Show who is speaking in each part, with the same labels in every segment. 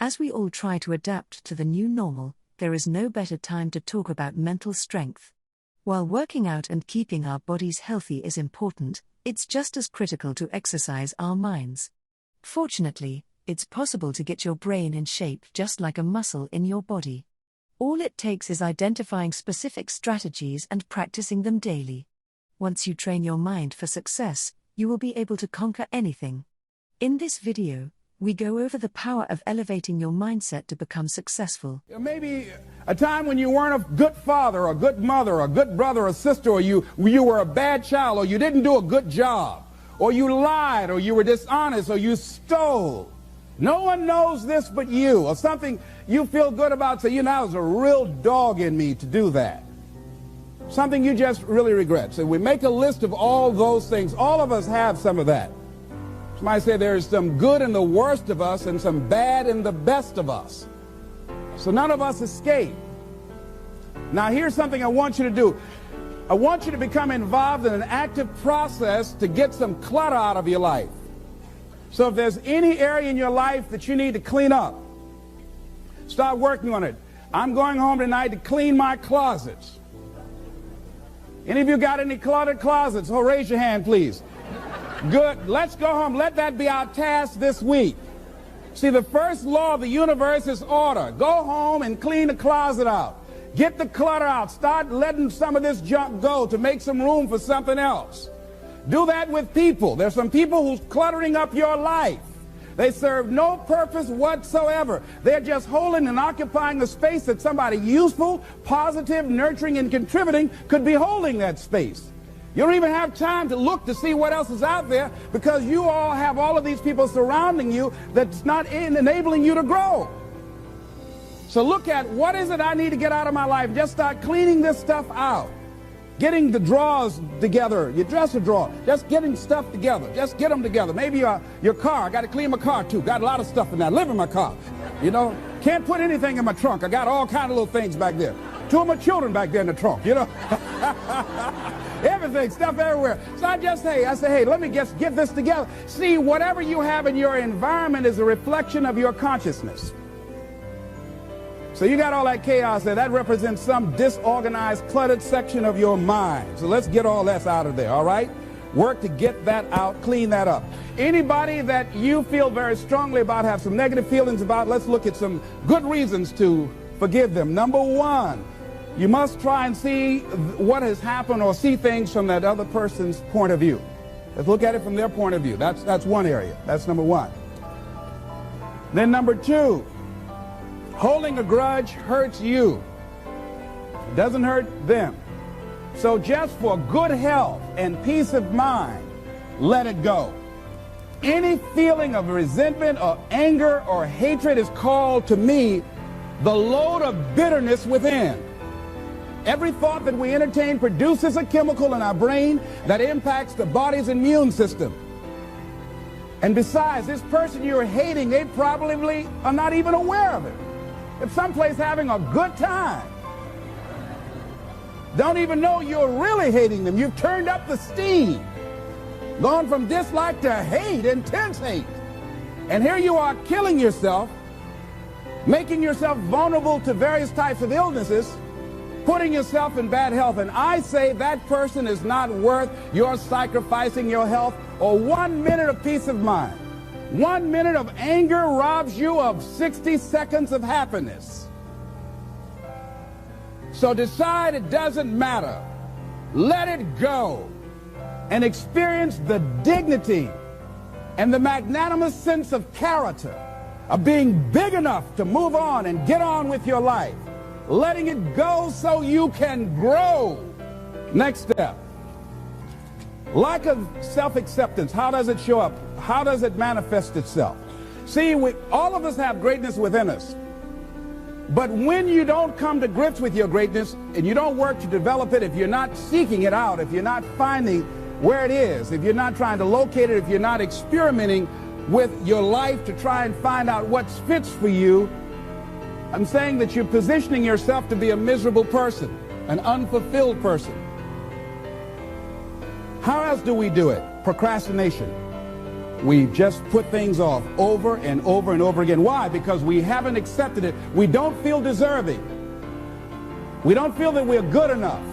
Speaker 1: As we all try to adapt to the new normal, there is no better time to talk about mental strength. While working out and keeping our bodies healthy is important, it's just as critical to exercise our minds. Fortunately, it's possible to get your brain in shape just like a muscle in your body. All it takes is identifying specific strategies and practicing them daily. Once you train your mind for success, you will be able to conquer anything. In this video, we go over the power of elevating your mindset to become successful.
Speaker 2: Maybe a time when you weren't a good father, or a good mother, or a good brother or sister, or you were a bad child, or you didn't do a good job, or you lied, or you were dishonest, or you stole. No one knows this but you, or something you feel good about, say, that was a real dog in me to do that. Something you just really regret. So we make a list of all those things. All of us have some of that. Somebody say there's some good in the worst of us and some bad in the best of us. So none of us escape. Now here's something I want you to do. I want you to become involved in an active process to get some clutter out of your life. So if there's any area in your life that you need to clean up, start working on it. I'm going home tonight to clean my closets. Any of you got any cluttered closets? Oh, raise your hand, please. Good. Let's go home. Let that be our task this week. See, the first law of the universe is order. Go home and clean the closet out. Get the clutter out. Start letting some of this junk go to make some room for something else. Do that with people. There's some people who's cluttering up your life. They serve no purpose whatsoever. They're just holding and occupying a space that somebody useful, positive, nurturing, and contributing could be holding that space. You don't even have time to look to see what else is out there because you all have all of these people surrounding you that's not enabling you to grow. So look at what is it I need to get out of my life. Just start cleaning this stuff out. Getting the drawers together, your dresser drawer, just getting stuff together. Just get them together. Maybe your car. I got to clean my car too. Got a lot of stuff in there. I live in my car. Can't put anything in my trunk. I got all kind of little things back there. 2 of my children back there in the trunk, Everything, stuff everywhere. So I say, hey, let me just get this together. See, whatever you have in your environment is a reflection of your consciousness. So you got all that chaos there. That represents some disorganized, cluttered section of your mind. So let's get all that out of there, all right? Work to get that out, clean that up. Anybody that you feel very strongly about, have some negative feelings about, let's look at some good reasons to forgive them. Number one, you must try and see what has happened or see things from that other person's point of view. Let's look at it from their point of view. That's one area. That's number one. Then number two, holding a grudge hurts you. It doesn't hurt them. So just for good health and peace of mind, let it go. Any feeling of resentment or anger or hatred is called to me the load of bitterness within. Every thought that we entertain produces a chemical in our brain that impacts the body's immune system. And besides, this person you're hating, they probably are not even aware of it. If someplace having a good time, don't even know you're really hating them. You've turned up the steam, gone from dislike to hate, intense hate. And here you are killing yourself, making yourself vulnerable to various types of illnesses, putting yourself in bad health. And I say that person is not worth your sacrificing your health or 1 minute of peace of mind. 1 minute of anger robs you of 60 seconds of happiness. So decide it doesn't matter. Let it go and experience the dignity and the magnanimous sense of character of being big enough to move on and get on with your life. Letting it go so you can grow. Next step. Lack of self-acceptance. How does it show up? How does it manifest itself? See, all of us have greatness within us. But when you don't come to grips with your greatness and you don't work to develop it, if you're not seeking it out, if you're not finding where it is, if you're not trying to locate it, if you're not experimenting with your life to try and find out what fits for you, I'm saying that you're positioning yourself to be a miserable person, an unfulfilled person. How else do we do it? Procrastination. We just put things off over and over and over again. Why? Because we haven't accepted it. We don't feel deserving. We don't feel that we're good enough.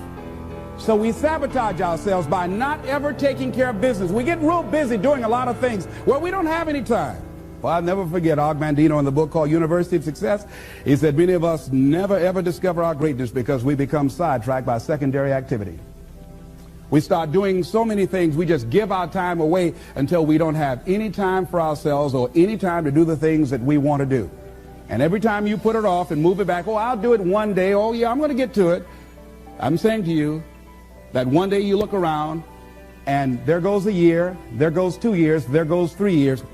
Speaker 2: So we sabotage ourselves by not ever taking care of business. We get real busy doing a lot of things where we don't have any time. Well, I'll never forget Og Mandino in the book called University of Success. He said many of us never ever discover our greatness because we become sidetracked by secondary activity. We start doing so many things, we just give our time away until we don't have any time for ourselves or any time to do the things that we want to do. And every time you put it off and move it back, oh, I'll do it one day, oh yeah, I'm going to get to it. I'm saying to you that one day you look around and there goes a year, there goes 2 years, there goes 3 years.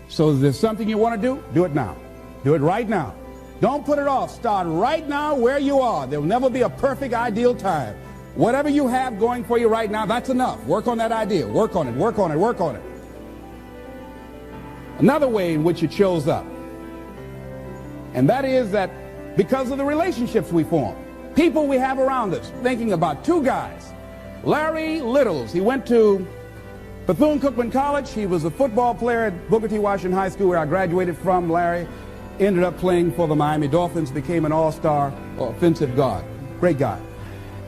Speaker 2: So if there's something you want to do it now. Do it right now. Don't put it off. Start right now where you are. There will never be a perfect, ideal time. Whatever you have going for you right now, that's enough. Work on that idea. Work on it, work on it, work on it. Another way in which it shows up, and that is that because of the relationships we form, people we have around us. Thinking about two guys. Larry Littles, he went to Bethune-Cookman College. He was a football player at Booker T. Washington High School, where I graduated from. Larry ended up playing for the Miami Dolphins, became an all-star offensive guard. Great guy.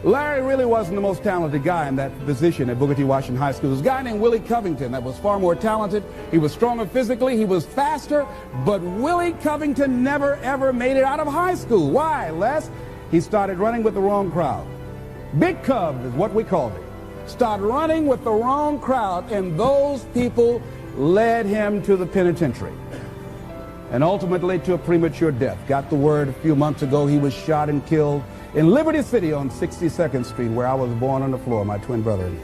Speaker 2: Larry really wasn't the most talented guy in that position at Booker T. Washington High School. There was a guy named Willie Covington that was far more talented. He was stronger physically. He was faster. But Willie Covington never, ever made it out of high school. Why, Les? He started running with the wrong crowd. Big Cub is what we called him. Started running with the wrong crowd, and those people led him to the penitentiary and ultimately to a premature death. Got the word a few months ago he was shot and killed in Liberty City on 62nd Street, where I was born on the floor, my twin brother and me.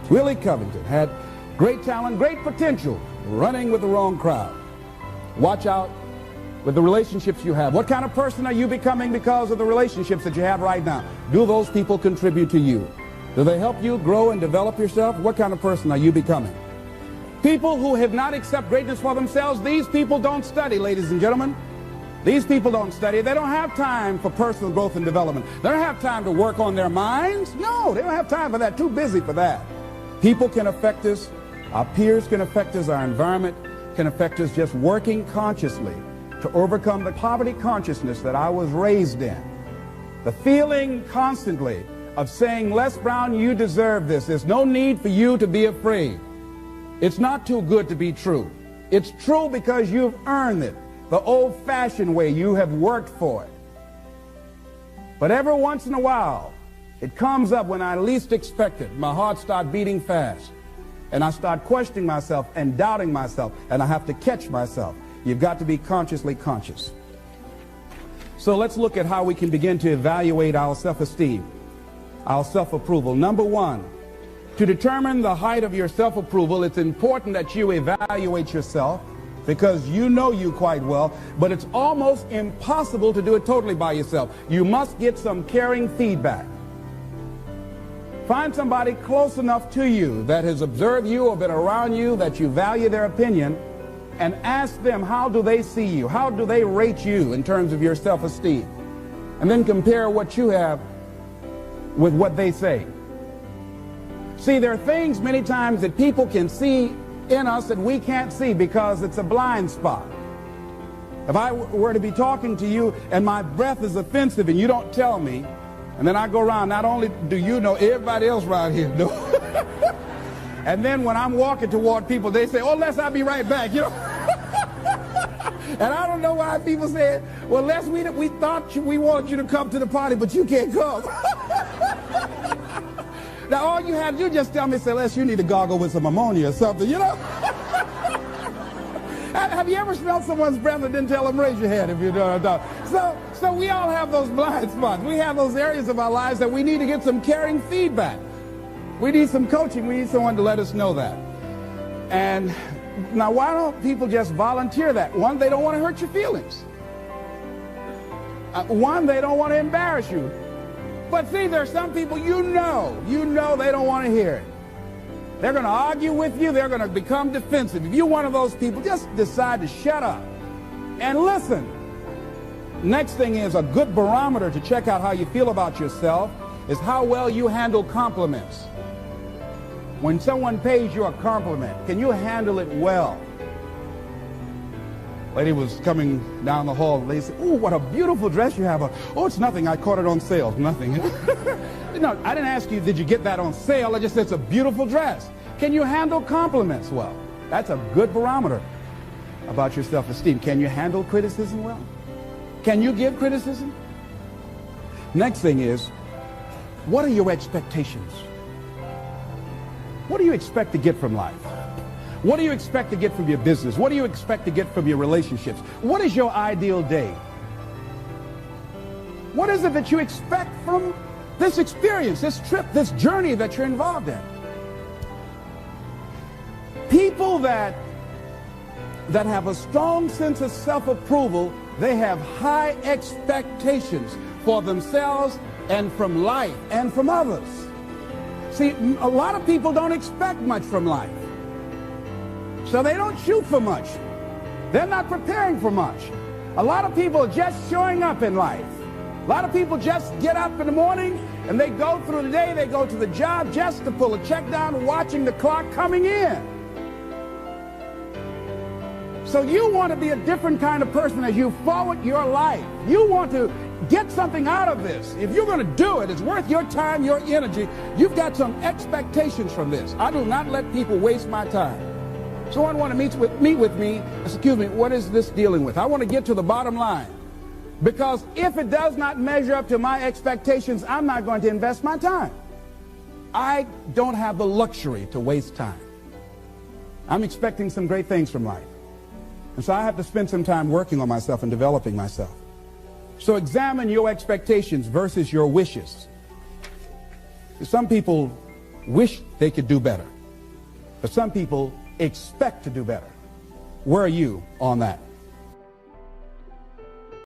Speaker 2: Willie Covington had great talent, great potential, running with the wrong crowd. Watch out with the relationships you have. What kind of person are you becoming because of the relationships that you have right now? Do those people contribute to you? Do they help you grow and develop yourself? What kind of person are you becoming? People who have not accepted greatness for themselves, these people don't study, ladies and gentlemen. These people don't study. They don't have time for personal growth and development. They don't have time to work on their minds. No, they don't have time for that. Too busy for that. People can affect us. Our peers can affect us. Our environment can affect us. Just working consciously to overcome the poverty consciousness that I was raised in. The feeling constantly of saying, Les Brown, you deserve this. There's no need for you to be afraid. It's not too good to be true. It's true because you've earned it. The old-fashioned way, you have worked for it. But every once in a while, it comes up when I least expect it. My heart starts beating fast. And I start questioning myself and doubting myself. And I have to catch myself. You've got to be consciously conscious. So let's look at how we can begin to evaluate our self-esteem, our self-approval. Number one, to determine the height of your self-approval, it's important that you evaluate yourself, because you know you quite well, but it's almost impossible to do it totally by yourself. You must get some caring feedback. Find somebody close enough to you that has observed you or been around you, that you value their opinion, and ask them, how do they see you? How do they rate you in terms of your self-esteem? And then compare what you have with what they say. See, there are things many times that people can see in us that we can't see because it's a blind spot. If I were to be talking to you and my breath is offensive and you don't tell me, and then I go around, not only do you know, everybody else around here knows. And then when I'm walking toward people, they say, oh, Les, I'll be right back, you know. And I don't know why people say, well, Les, we thought we wanted you to come to the party, but you can't come. Now, all you had to do just tell me, say, Les, you need to gargle with some ammonia or something, you know? Have you ever smelled someone's breath and didn't tell them? Raise your hand if you don't. So we all have those blind spots. We have those areas of our lives that we need to get some caring feedback. We need some coaching. We need someone to let us know that. And now, why don't people just volunteer that? One, they don't want to hurt your feelings. One, they don't want to embarrass you. But see, there are some people you know they don't want to hear it. They're going to argue with you. They're going to become defensive. If you're one of those people, just decide to shut up and listen. Next thing is, a good barometer to check out how you feel about yourself is how well you handle compliments. When someone pays you a compliment, can you handle it well? Lady was coming down the hall. The lady said, "Oh, what a beautiful dress you have on." "Oh, it's nothing. I caught it on sale." "Nothing." No, I didn't ask you, did you get that on sale? I just said it's a beautiful dress. Can you handle compliments well? That's a good barometer about your self-esteem. Can you handle criticism well? Can you give criticism? Next thing is, what are your expectations? What do you expect to get from life? What do you expect to get from your business? What do you expect to get from your relationships? What is your ideal day? What is it that you expect from this experience, this trip, this journey that you're involved in? People that have a strong sense of self-approval, they have high expectations for themselves and from life and from others. See, a lot of people don't expect much from life. So they don't shoot for much. They're not preparing for much. A lot of people are just showing up in life. A lot of people just get up in the morning and they go through the day, they go to the job just to pull a check down, watching the clock coming in. So you want to be a different kind of person as you forward your life. You want to get something out of this. If you're going to do it, it's worth your time, your energy. You've got some expectations from this. I do not let people waste my time. Someone want to meet with me, excuse me, what is this dealing with? I want to get to the bottom line. Because if it does not measure up to my expectations, I'm not going to invest my time. I don't have the luxury to waste time. I'm expecting some great things from life. And so I have to spend some time working on myself and developing myself. So examine your expectations versus your wishes. Some people wish they could do better, but some people expect to do better. Where are you on that?